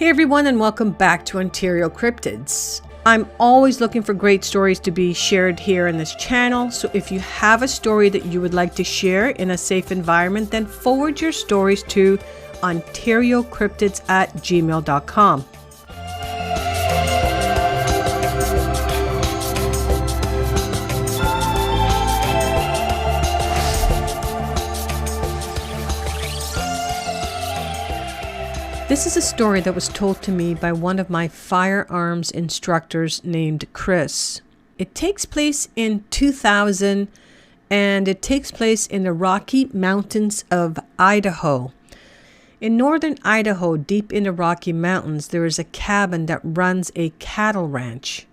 Hey everyone, and welcome back to Ontario Cryptids. I'm always looking for great stories to be shared here in this channel, so if you have a story that you would like to share in a safe environment, then forward your stories to ontariocryptids@gmail.com. This is a story that was told to me by one of my firearms instructors named Chris. It takes place in 2000, and it takes place in the Rocky Mountains of Idaho. In northern Idaho, deep in the Rocky Mountains, there is a cabin that runs a cattle ranch.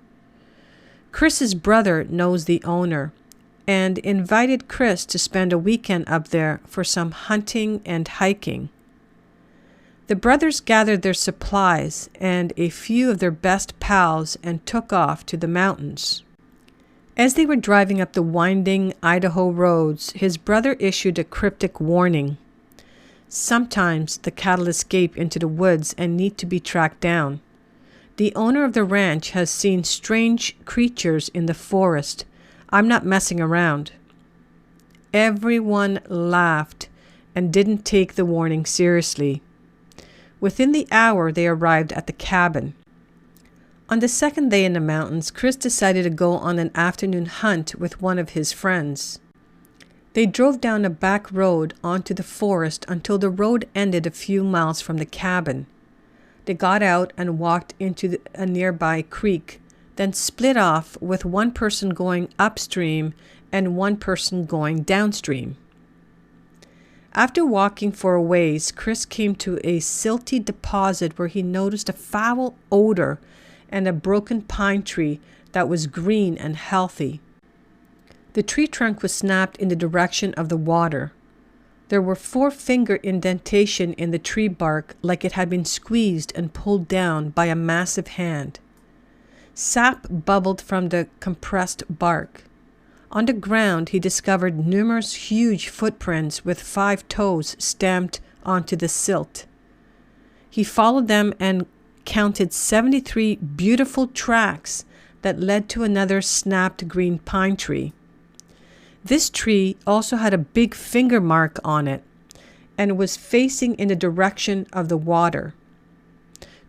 Chris's brother knows the owner and invited Chris to spend a weekend up there for some hunting and hiking. The brothers gathered their supplies and a few of their best pals and took off to the mountains. As they were driving up the winding Idaho roads, his brother issued a cryptic warning. Sometimes the cattle escape into the woods and need to be tracked down. The owner of the ranch has seen strange creatures in the forest. I'm not messing around. Everyone laughed and didn't take the warning seriously. Within the hour, they arrived at the cabin. On the second day in the mountains, Chris decided to go on an afternoon hunt with one of his friends. They drove down a back road onto the forest until the road ended a few miles from the cabin. They got out and walked into a nearby creek, then split off with one person going upstream and one person going downstream. After walking for a ways, Chris came to a silty deposit where he noticed a foul odor and a broken pine tree that was green and healthy. The tree trunk was snapped in the direction of the water. There were 4-finger indentation in the tree bark like it had been squeezed and pulled down by a massive hand. Sap bubbled from the compressed bark. On the ground, he discovered numerous huge footprints with 5 toes stamped onto the silt. He followed them and counted 73 beautiful tracks that led to another snapped green pine tree. This tree also had a big finger mark on it and was facing in the direction of the water.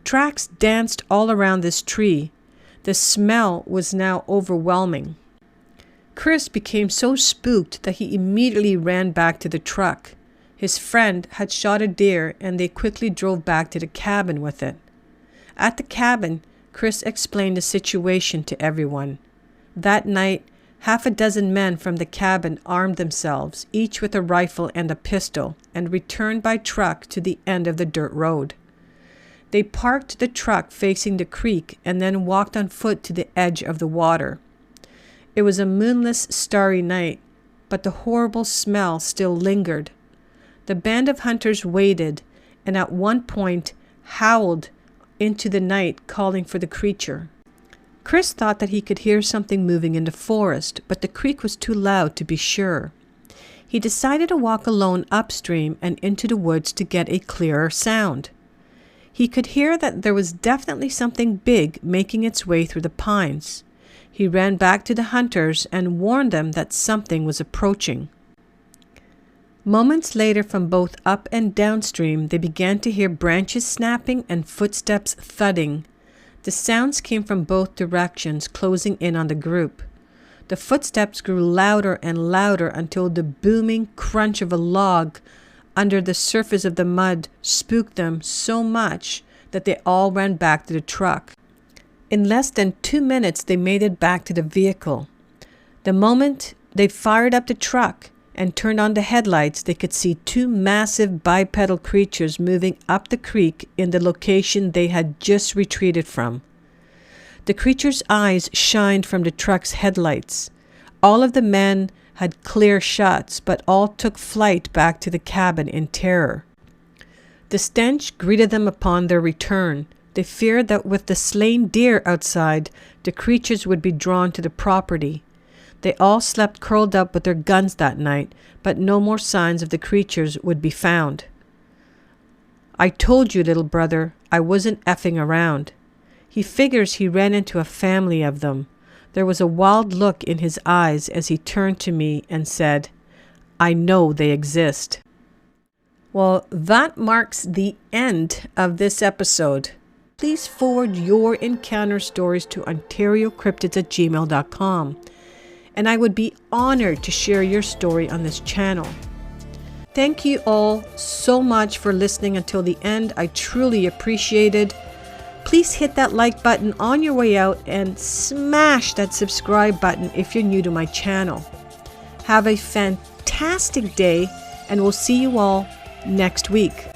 Tracks danced all around this tree. The smell was now overwhelming. Chris became so spooked that he immediately ran back to the truck. His friend had shot a deer and they quickly drove back to the cabin with it. At the cabin, Chris explained the situation to everyone. That night, 6 men from the cabin armed themselves, each with a rifle and a pistol, and returned by truck to the end of the dirt road. They parked the truck facing the creek and then walked on foot to the edge of the water. It was a moonless, starry night, but the horrible smell still lingered. The band of hunters waited and at one point howled into the night, calling for the creature. Chris thought that he could hear something moving in the forest, but the creek was too loud to be sure. He decided to walk alone upstream and into the woods to get a clearer sound. He could hear that there was definitely something big making its way through the pines. He ran back to the hunters and warned them that something was approaching. Moments later, from both up and downstream, they began to hear branches snapping and footsteps thudding. The sounds came from both directions, closing in on the group. The footsteps grew louder and louder until the booming crunch of a log under the surface of the mud spooked them so much that they all ran back to the truck. In less than 2 minutes, they made it back to the vehicle. The moment they fired up the truck and turned on the headlights, they could see 2 massive bipedal creatures moving up the creek in the location they had just retreated from. The creatures' eyes shined from the truck's headlights. All of the men had clear shots, but all took flight back to the cabin in terror. The stench greeted them upon their return. They feared that with the slain deer outside, the creatures would be drawn to the property. They all slept curled up with their guns that night, but no more signs of the creatures would be found. I told you, little brother, I wasn't effing around. He figures he ran into a family of them. There was a wild look in his eyes as he turned to me and said, I know they exist. Well, that marks the end of this episode. Please forward your encounter stories to OntarioCryptids@gmail.com, and I would be honored to share your story on this channel. Thank you all so much for listening until the end. I truly appreciate it. Please hit that like button on your way out and smash that subscribe button if you're new to my channel. Have a fantastic day, and we'll see you all next week.